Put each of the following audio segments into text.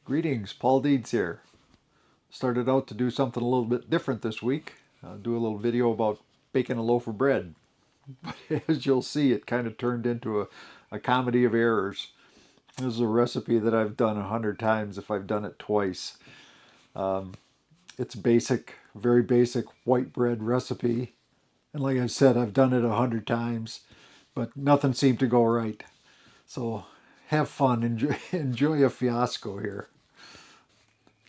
Greetings, Paul Deeds here. Started out to do something a little bit different this week. I'll do a little video about baking a loaf of bread. But as you'll see, it kind of turned into a comedy of errors. This is a recipe that I've done 100 times if I've done it twice. It's basic, very basic white bread recipe. And like I said, I've done it 100 times, but nothing seemed to go right. So have fun, enjoy a fiasco here.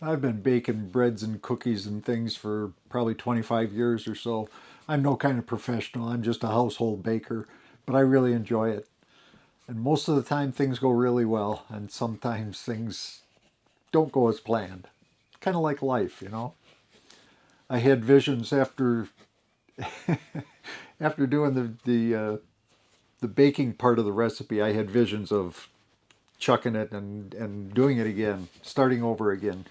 I've been baking breads and cookies and things for probably 25 years or so. I'm no kind of professional. I'm just a household baker, but I really enjoy it. And most of the time things go really well, and sometimes things don't go as planned. Kind of like life, you know. I had visions after after doing the baking part of the recipe. I had visions of chucking it and doing it again, starting over again.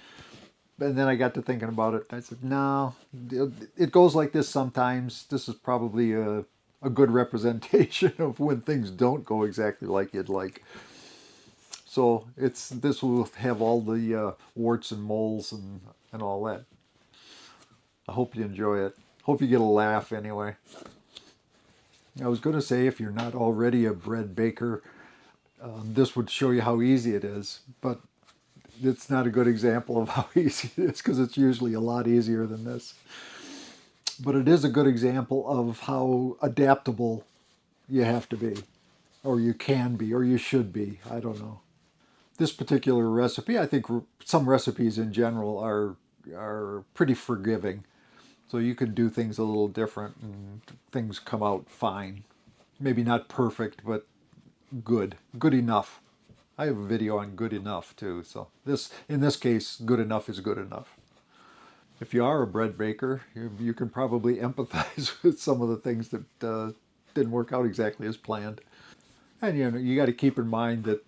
And then I got to thinking about it. I said, no, it goes like this sometimes. This is probably a good representation of when things don't go exactly like you'd like. So this will have all the warts and moles and all that. I hope you enjoy it. Hope you get a laugh anyway. I was going to say, if you're not already a bread baker, this would show you how easy it is. But it's not a good example of how easy it is, because it's usually a lot easier than this. But it is a good example of how adaptable you have to be, or you can be, or you should be. I don't know. This particular recipe, I think some recipes in general are pretty forgiving. So you can do things a little different and things come out fine. Maybe not perfect, but good enough. I have a video on good enough too, so in this case, good enough is good enough. If you are a bread baker, you can probably empathize with some of the things that didn't work out exactly as planned. And you got to keep in mind that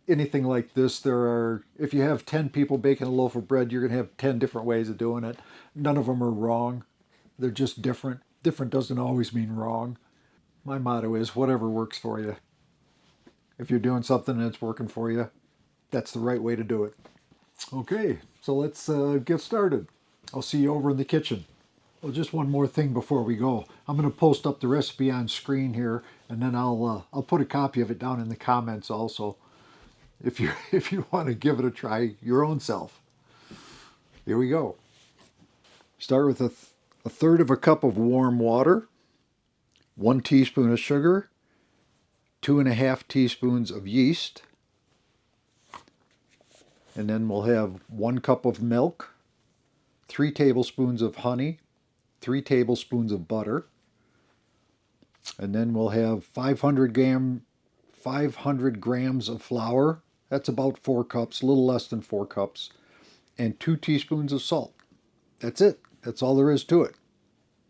anything like this, if you have 10 people baking a loaf of bread, you're going to have 10 different ways of doing it. None of them are wrong. They're just different. Different doesn't always mean wrong. My motto is whatever works for you. If you're doing something and it's working for you, that's the right way to do it. Okay, so let's get started. I'll see you over in the kitchen. Well, just one more thing before we go. I'm going to post up the recipe on screen here, and then I'll put a copy of it down in the comments also, if you want to give it a try your own self. Here we go. Start with a third of a cup of warm water, 1 teaspoon of sugar, 2.5 teaspoons of yeast, and then we'll have 1 cup of milk, 3 tablespoons of honey, 3 tablespoons of butter, and then we'll have 500 grams of flour. That's about 4 cups, a little less than 4 cups, and 2 teaspoons of salt. That's it. That's all there is to it.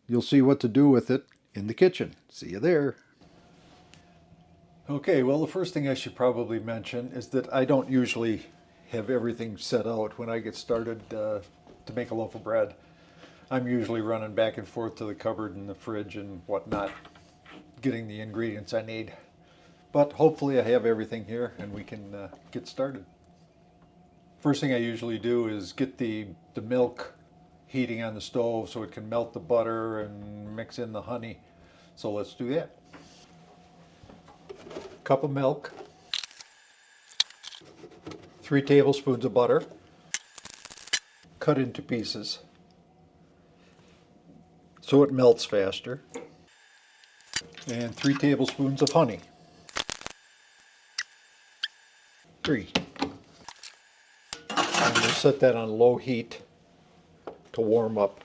You'll see what to do with it in the kitchen. See you there. Okay, well, the first thing I should probably mention is that I don't usually have everything set out when I get started to make a loaf of bread. I'm usually running back and forth to the cupboard and the fridge and whatnot, getting the ingredients I need. But hopefully I have everything here and we can get started. First thing I usually do is get the milk heating on the stove so it can melt the butter and mix in the honey. So let's do that. Cup of milk, 3 tablespoons of butter, cut into pieces so it melts faster, and 3 tablespoons of honey. 3. And we'll set that on low heat to warm up.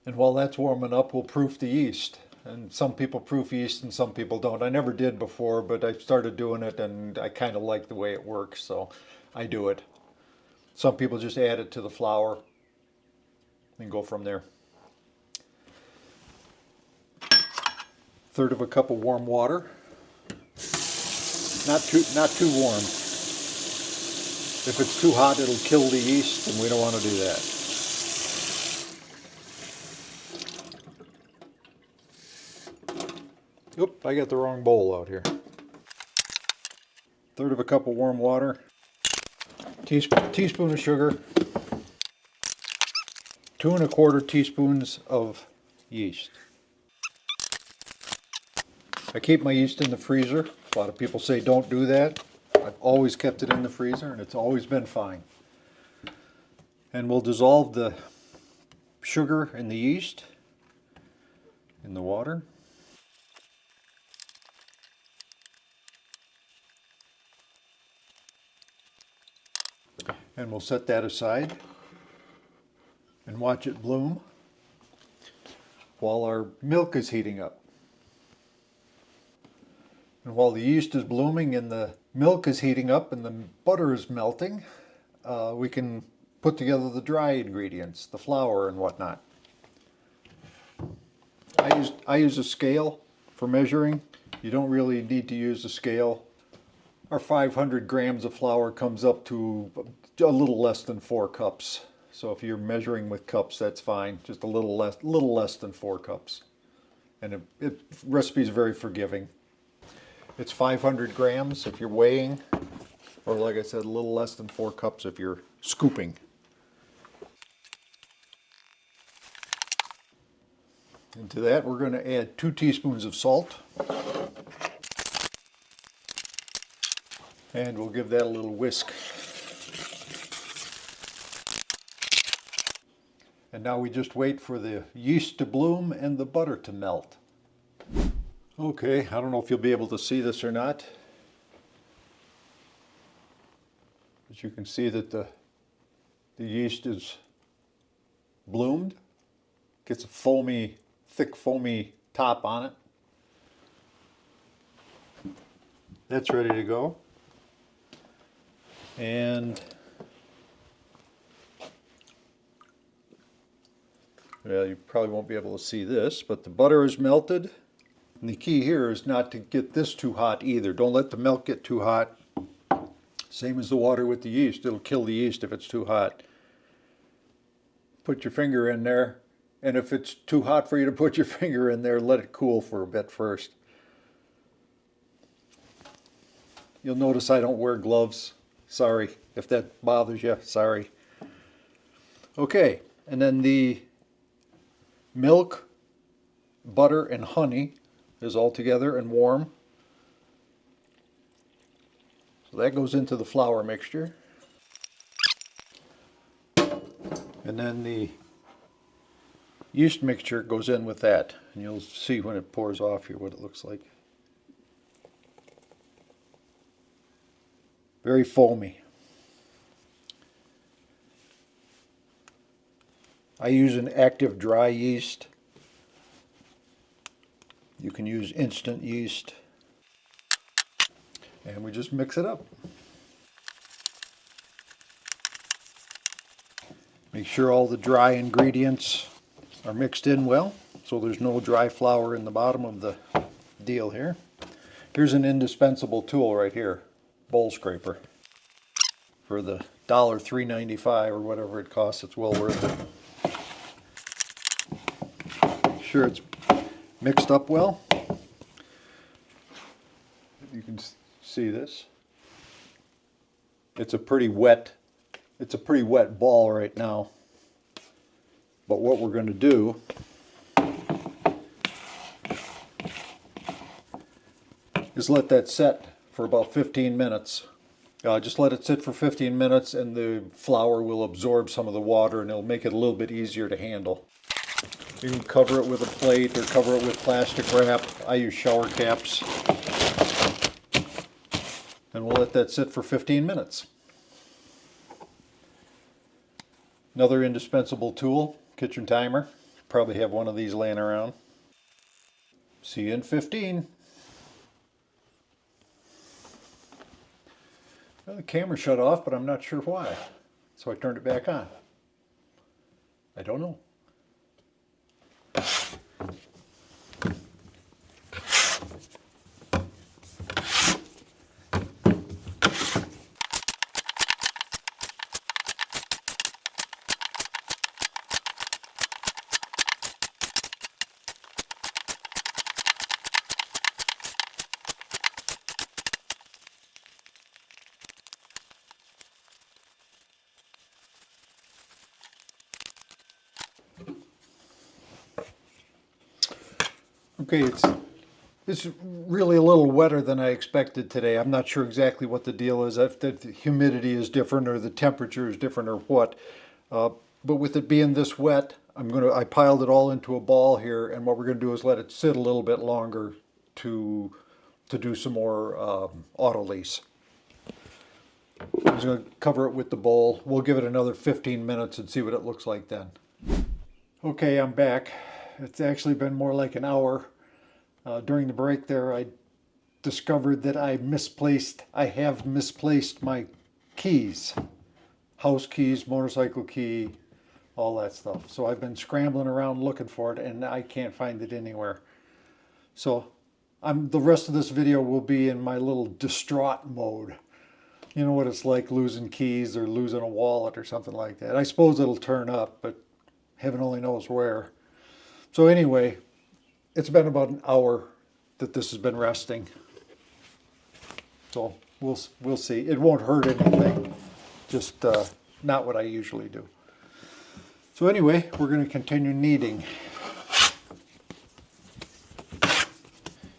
And while that's warming up, we'll proof the yeast. And some people proof yeast and some people don't. I never did before, but I started doing it and I kind of like the way it works, so I do it. Some people just add it to the flour and go from there. 1/3 of a cup of warm water. Not too warm. If it's too hot, it'll kill the yeast, and we don't want to do that. Oop, I got the wrong bowl out here. 1/3 of a cup of warm water. Teaspoon of sugar, 2¼ teaspoons of yeast. I keep my yeast in the freezer. A lot of people say don't do that. I've always kept it in the freezer and it's always been fine. And we'll dissolve the sugar and the yeast in the water. And we'll set that aside and watch it bloom while our milk is heating up. And while the yeast is blooming and the milk is heating up and the butter is melting, we can put together the dry ingredients, the flour and whatnot. I use a scale for measuring. You don't really need to use a scale. Our 500 grams of flour comes up to a little less than 4 cups. So if you're measuring with cups, that's fine. Just a little less than 4 cups. And recipe is very forgiving. It's 500 grams if you're weighing, or like I said, a little less than 4 cups if you're scooping. And to that, we're going to add 2 teaspoons of salt. And we'll give that a little whisk. And now we just wait for the yeast to bloom and the butter to melt. Okay, I don't know if you'll be able to see this or not. But you can see that the yeast is bloomed. Gets a foamy, thick foamy top on it. That's ready to go. And well, you probably won't be able to see this, but the butter is melted. And the key here is not to get this too hot either. Don't let the milk get too hot. Same as the water with the yeast. It'll kill the yeast if it's too hot. Put your finger in there, and if it's too hot for you to put your finger in there, let it cool for a bit first. You'll notice I don't wear gloves. Sorry if that bothers you. Sorry. Okay, and then the milk, butter, and honey is all together and warm. So that goes into the flour mixture. And then the yeast mixture goes in with that. And you'll see when it pours off here what it looks like. Very foamy. I use an active dry yeast. You can use instant yeast. And we just mix it up. Make sure all the dry ingredients are mixed in well, so there's no dry flour in the bottom of the deal here. Here's an indispensable tool right here, bowl scraper. For the $3.95 or whatever it costs, it's well worth it. Make sure it's mixed up well. You can see this. It's a pretty wet ball right now. But what we're going to do is let that set for about 15 minutes. Just let it sit for 15 minutes and the flour will absorb some of the water and it'll make it a little bit easier to handle. You can cover it with a plate or cover it with plastic wrap. I use shower caps. And we'll let that sit for 15 minutes. Another indispensable tool, kitchen timer. Probably have one of these laying around. See you in 15. Well, the camera shut off, but I'm not sure why. So I turned it back on. I don't know. Okay, it's really a little wetter than I expected today. I'm not sure exactly what the deal is, if the humidity is different or the temperature is different or what. But with it being this wet, I piled it all into a ball here, and what we're gonna do is let it sit a little bit longer to do some more autolyse. I'm just gonna cover it with the bowl. We'll give it another 15 minutes and see what it looks like then. Okay, I'm back. It's actually been more like an hour. During the break there, I discovered that I have misplaced my keys. House keys, motorcycle key, all that stuff. So I've been scrambling around looking for it and I can't find it anywhere. So the rest of this video will be in my little distraught mode. You know what it's like losing keys or losing a wallet or something like that. I suppose it'll turn up, but heaven only knows where. So anyway, it's been about an hour that this has been resting. So we'll see. It won't hurt anything. Just not what I usually do. So anyway, we're going to continue kneading.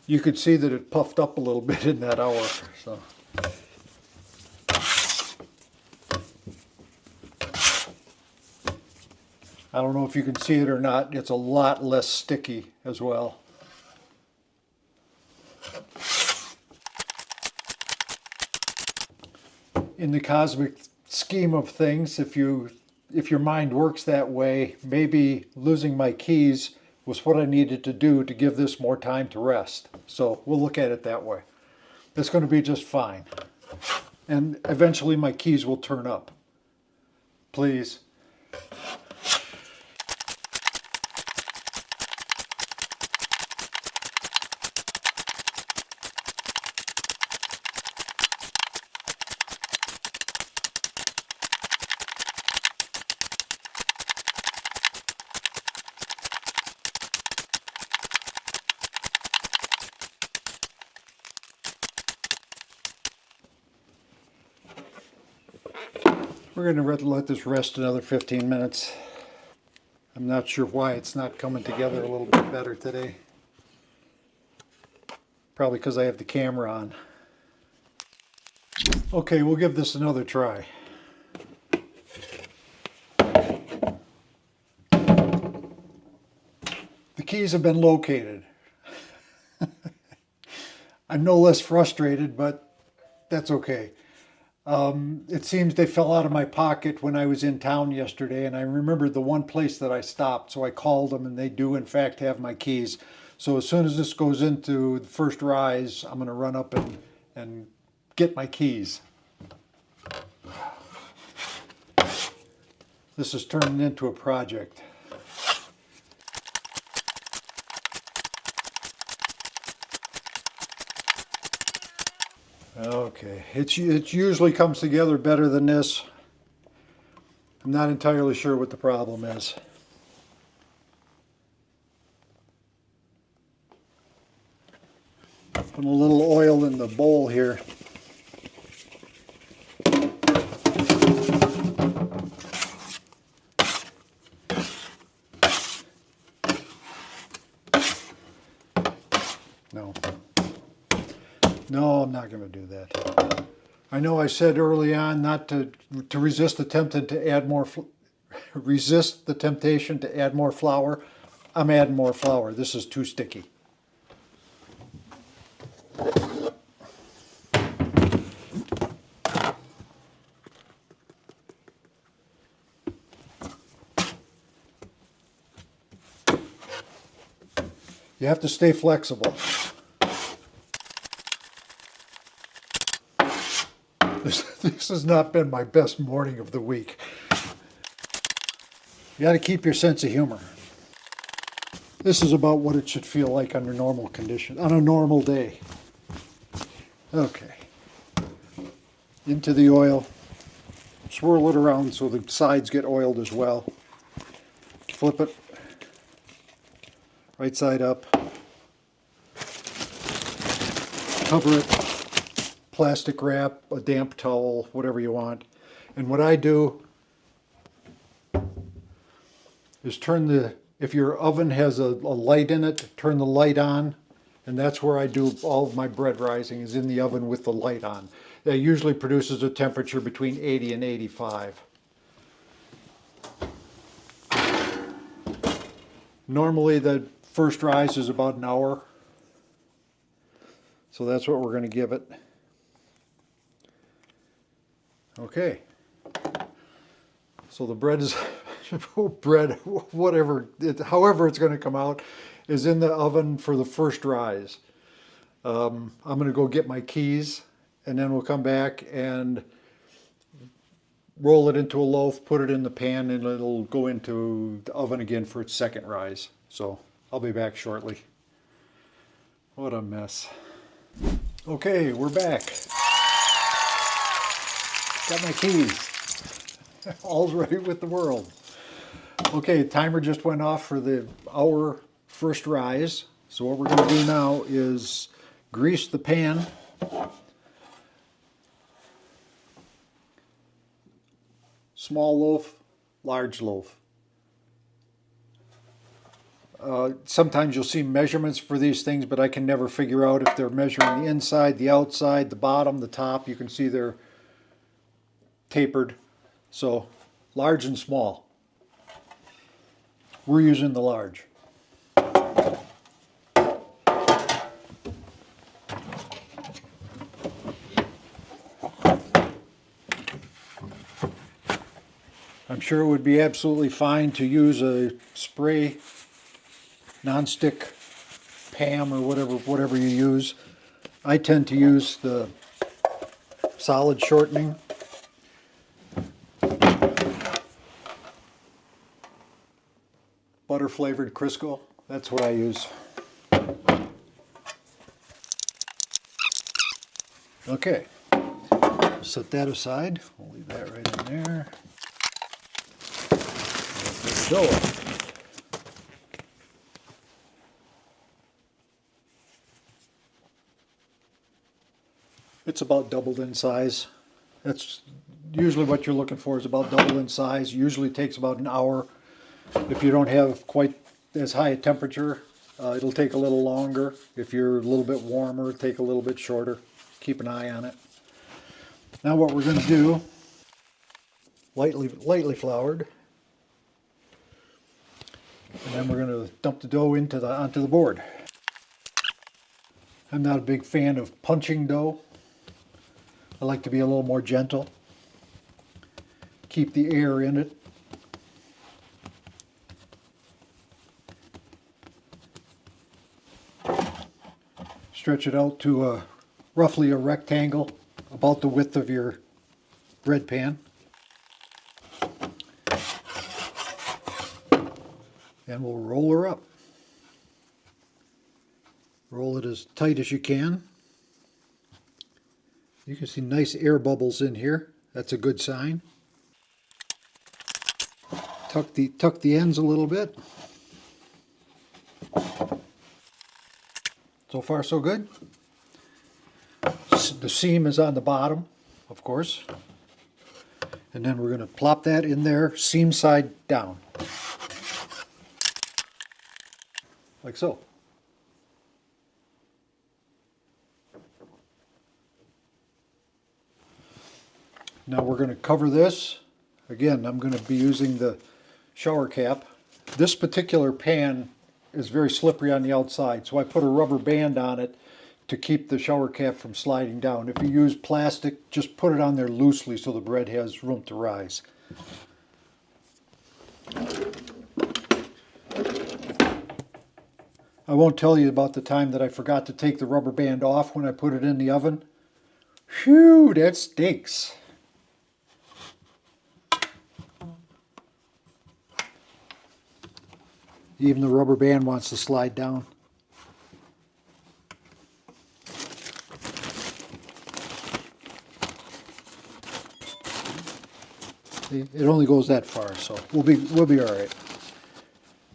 You could see that it puffed up a little bit in that hour. So. I don't know if you can see it or not. It's a lot less sticky as well. In the cosmic scheme of things, if your mind works that way, maybe losing my keys was what I needed to do to give this more time to rest. So we'll look at it that way. It's going to be just fine. And eventually my keys will turn up. Please. We're going to let this rest another 15 minutes. I'm not sure why it's not coming together a little bit better today. Probably because I have the camera on. Okay, we'll give this another try. The keys have been located. I'm no less frustrated, but that's okay. It seems they fell out of my pocket when I was in town yesterday, and I remembered the one place that I stopped, so I called them, and they do in fact have my keys. So as soon as this goes into the first rise, I'm going to run up and get my keys. This is turning into a project. Okay, it usually comes together better than this. I'm not entirely sure what the problem is. Put a little oil in the bowl here. No, I'm not going to do that. I know I said early on not to resist the temptation to add more resist the temptation to add more flour. I'm adding more flour. This is too sticky. You have to stay flexible. This has not been my best morning of the week. You got to keep your sense of humor. This is about what it should feel like under normal conditions, on a normal day. Okay. Into the oil. Swirl it around so the sides get oiled as well. Flip it. Right side up. Cover it. Plastic wrap, a damp towel, whatever you want. And what I do is turn the If your oven has a light in it, turn the light on, and that's where I do all of my bread rising, is in the oven with the light on. That usually produces a temperature between 80 and 85. Normally the first rise is about an hour, so that's what we're going to give it. Okay, so the bread is bread, whatever, however it's going to come out, is in the oven for the first rise. I'm going to go get my keys, and then we'll come back and roll it into a loaf, put it in the pan, and it'll go into the oven again for its second rise. So I'll be back shortly. What a mess. Okay, we're back. Got my keys. All's right with the world. Okay, timer just went off for the hour first rise. So what we're going to do now is grease the pan. Small loaf, large loaf. Sometimes you'll see measurements for these things, but I can never figure out if they're measuring the inside, the outside, the bottom, the top. You can see they're tapered. So large and small. We're using the large. I'm sure it would be absolutely fine to use a spray non-stick Pam or whatever you use. I tend to use the solid shortening. Butter flavored Crisco, that's what I use. Okay, set that aside. We'll leave that right in there. There we go. It's about doubled in size. That's usually what you're looking for, is about double in size. Usually takes about an hour. If you don't have quite as high a temperature, it'll take a little longer. If you're a little bit warmer, it'll take a little bit shorter. Keep an eye on it. Now what we're going to do, lightly floured, and then we're going to dump the dough onto the board. I'm not a big fan of punching dough. I like to be a little more gentle. Keep the air in it. Stretch it out to roughly a rectangle, about the width of your bread pan. And we'll roll her up. Roll it as tight as you can. You can see nice air bubbles in here. That's a good sign. Tuck the ends a little bit. So far so good. The seam is on the bottom, of course. And then we're going to plop that in there, seam side down. Like so. Now we're going to cover this. Again, I'm going to be using the shower cap. This particular pan is very slippery on the outside, so I put a rubber band on it to keep the shower cap from sliding down. If you use plastic, just put it on there loosely so the bread has room to rise. I won't tell you about the time that I forgot to take the rubber band off when I put it in the oven. Phew, that stinks. Even the rubber band wants to slide down. See, it only goes that far, so we'll be all right.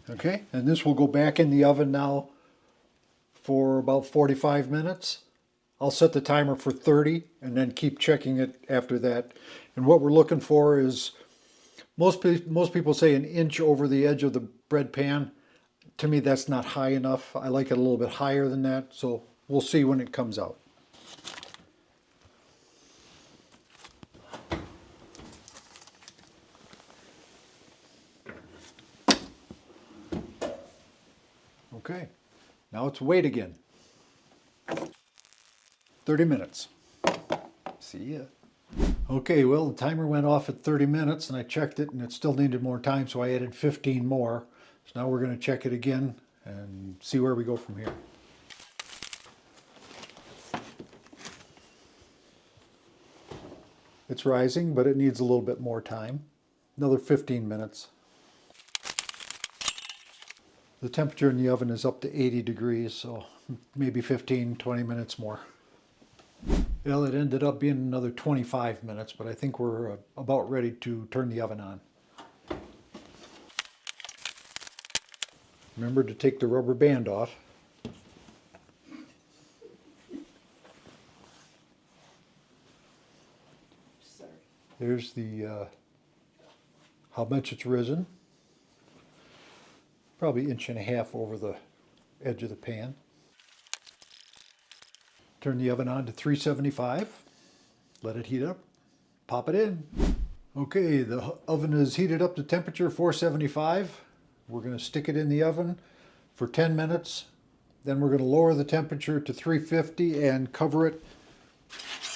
Okay, and this will go back in the oven now for about 45 minutes. I'll set the timer for 30 and then keep checking it after that. And what we're looking for is, most people say an inch over the edge of the bread pan. To me, that's not high enough. I like it a little bit higher than that, so we'll see when it comes out. Okay, now it's wait again. 30 minutes. See ya. Okay, well, the timer went off at 30 minutes and I checked it and it still needed more time, so I added 15 more. So now we're going to check it again and see where we go from here. It's rising, but it needs a little bit more time. Another 15 minutes. The temperature in the oven is up to 80 degrees, so maybe 15, 20 minutes more. Well, it ended up being another 25 minutes, but I think we're about ready to turn the oven on. Remember to take the rubber band off. There's the how much it's risen. Probably 1.5 inches over the edge of the pan. Turn the oven on to 375. Let it heat up. Pop it in. Okay, the oven is heated up to temperature 475. We're going to stick it in the oven for 10 minutes. Then we're going to lower the temperature to 350 and cover it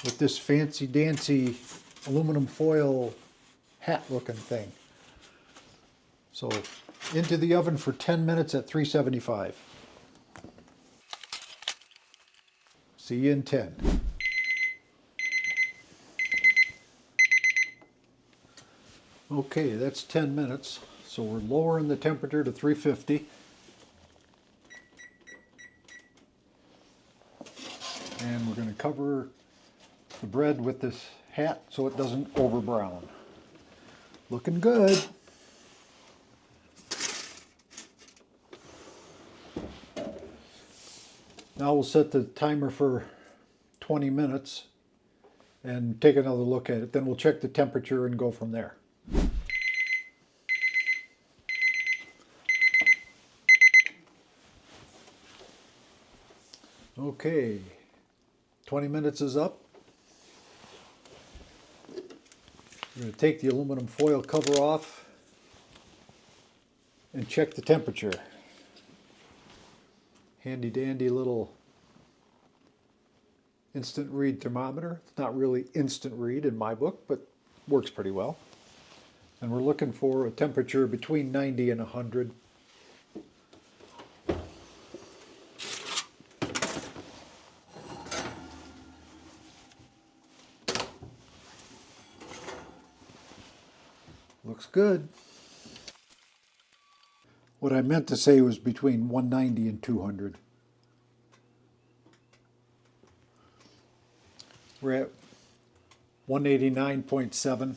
with this fancy dancy aluminum foil hat looking thing. So into the oven for 10 minutes at 375. See you in 10. Okay, that's 10 minutes. So we're lowering the temperature to 350. And we're going to cover the bread with this hat so it doesn't over brown. Looking good. Now we'll set the timer for 20 minutes and take another look at it. Then we'll check the temperature and go from there. Okay, 20 minutes is up. We're going to take the aluminum foil cover off and check the temperature. Handy dandy little instant read thermometer. It's not really instant read in my book, but works pretty well. And we're looking for a temperature between 90 and 100. Looks good. What I meant to say was between 190 and 200. We're at 189.7.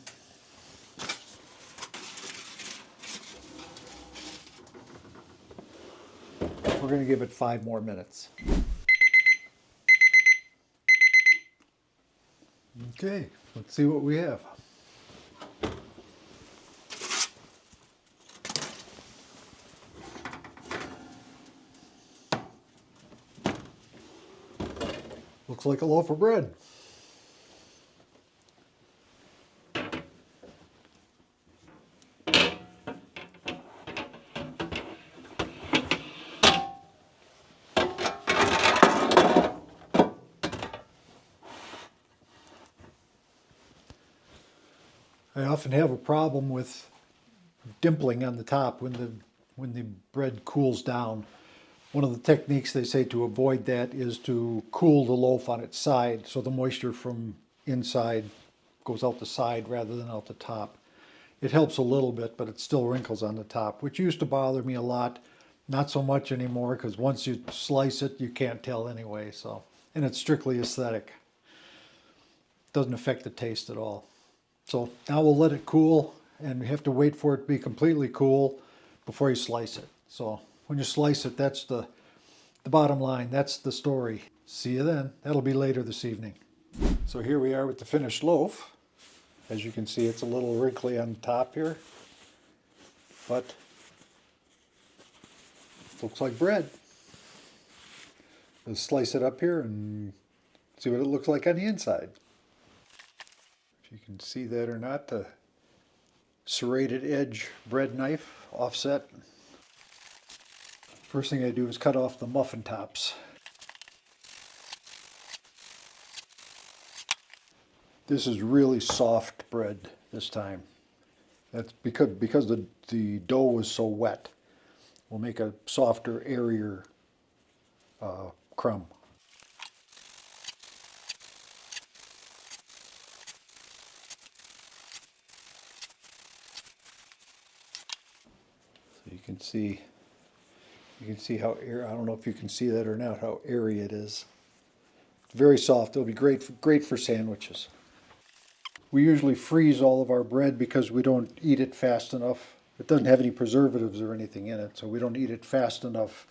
We're going to give it 5 more minutes. Okay, let's see what we have. Looks like a loaf of bread. I often have a problem with dimpling on the top when the bread cools down. One of the techniques they say to avoid that is to cool the loaf on its side so the moisture from inside goes out the side rather than out the top. It helps a little bit, but it still wrinkles on the top, which used to bother me a lot. Not so much anymore, because once you slice it, you can't tell anyway. So, and it's strictly aesthetic. Doesn't affect the taste at all. So now we'll let it cool, and you have to wait for it to be completely cool before you slice it. So when you slice it, that's the bottom line. That's the story. See you then. That'll be later this evening. So here we are with the finished loaf. As you can see, it's a little wrinkly on the top here, but Looks like bread. Let's slice it up here and see what it looks like on the inside. If you can see that or not, the serrated edge bread knife offset. First thing I do is cut off the muffin tops. This is really soft bread this time. That's because the dough was so wet. We'll make a softer, airier crumb. So you can see how I don't know if you can see that or not, how airy it is. Very soft. It'll be great for sandwiches. We usually freeze all of our bread because we don't eat it fast enough. It doesn't have any preservatives or anything in it, so we don't eat it fast enough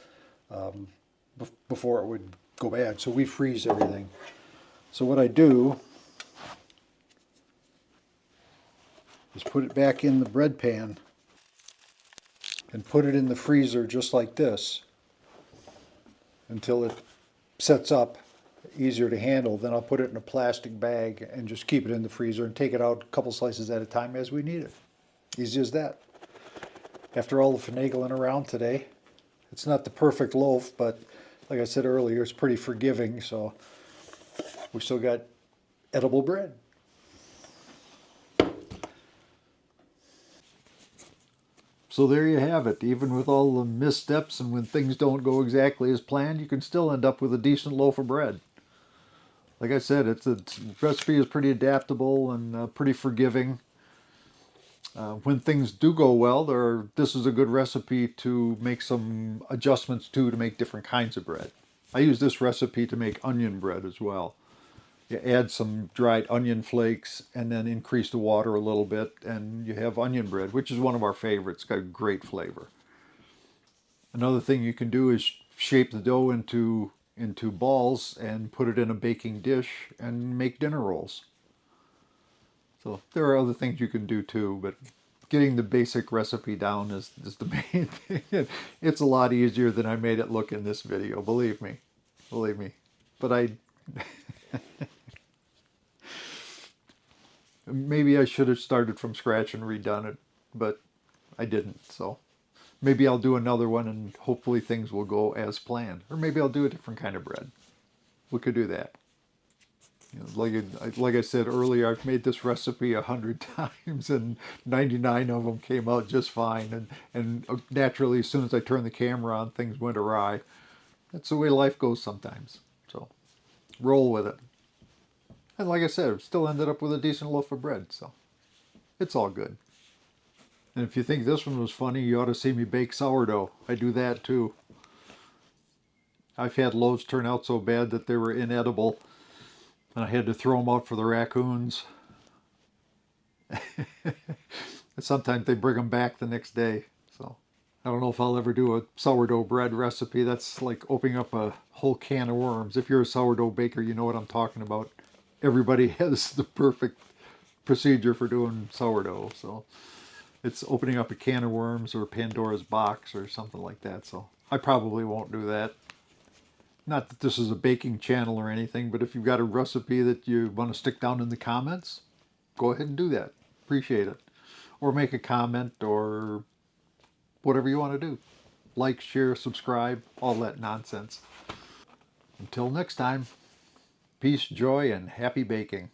before it would go bad. So we freeze everything. So what I do is put it back in the bread pan and put it in the freezer just like this until it sets up easier to handle. Then I'll put it in a plastic bag and just keep it in the freezer and take it out a couple slices at a time as we need it. Easy as that. After all the finagling around today, it's not the perfect loaf, but like I said earlier, it's pretty forgiving, so we still got edible bread. So there you have it. Even with all the missteps and when things don't go exactly as planned, you can still end up with a decent loaf of bread. Like I said, the recipe is pretty adaptable and pretty forgiving. When things do go well, this is a good recipe to make some adjustments to make different kinds of bread. I use this recipe to make onion bread as well. You add some dried onion flakes and then increase the water a little bit and you have onion bread, which is one of our favorites. It's got great flavor. Another thing you can do is shape the dough into balls and put it in a baking dish and make dinner rolls. So there are other things you can do too, but getting the basic recipe down is the main thing. It's a lot easier than I made it look in this video, believe me. Believe me. But maybe I should have started from scratch and redone it, but I didn't, so maybe I'll do another one and hopefully things will go as planned. Or maybe I'll do a different kind of bread. We could do that. You know, like I said earlier, I've made this recipe 100 times and 99 of them came out just fine. And naturally, as soon as I turned the camera on, things went awry. That's the way life goes sometimes. So roll with it. And like I said, I've still ended up with a decent loaf of bread. So it's all good. And if you think this one was funny, you ought to see me bake sourdough. I do that too. I've had loaves turn out so bad that they were inedible. And I had to throw them out for the raccoons. Sometimes they bring them back the next day. So I don't know if I'll ever do a sourdough bread recipe. That's like opening up a whole can of worms. If you're a sourdough baker, you know what I'm talking about. Everybody has the perfect procedure for doing sourdough. So it's opening up a can of worms or Pandora's box or something like that. So I probably won't do that. Not that this is a baking channel or anything, but if you've got a recipe that you want to stick down in the comments, go ahead and do that. Appreciate it. Or make a comment or whatever you want to do. Like, share, subscribe, all that nonsense. Until next time, peace, joy, and happy baking.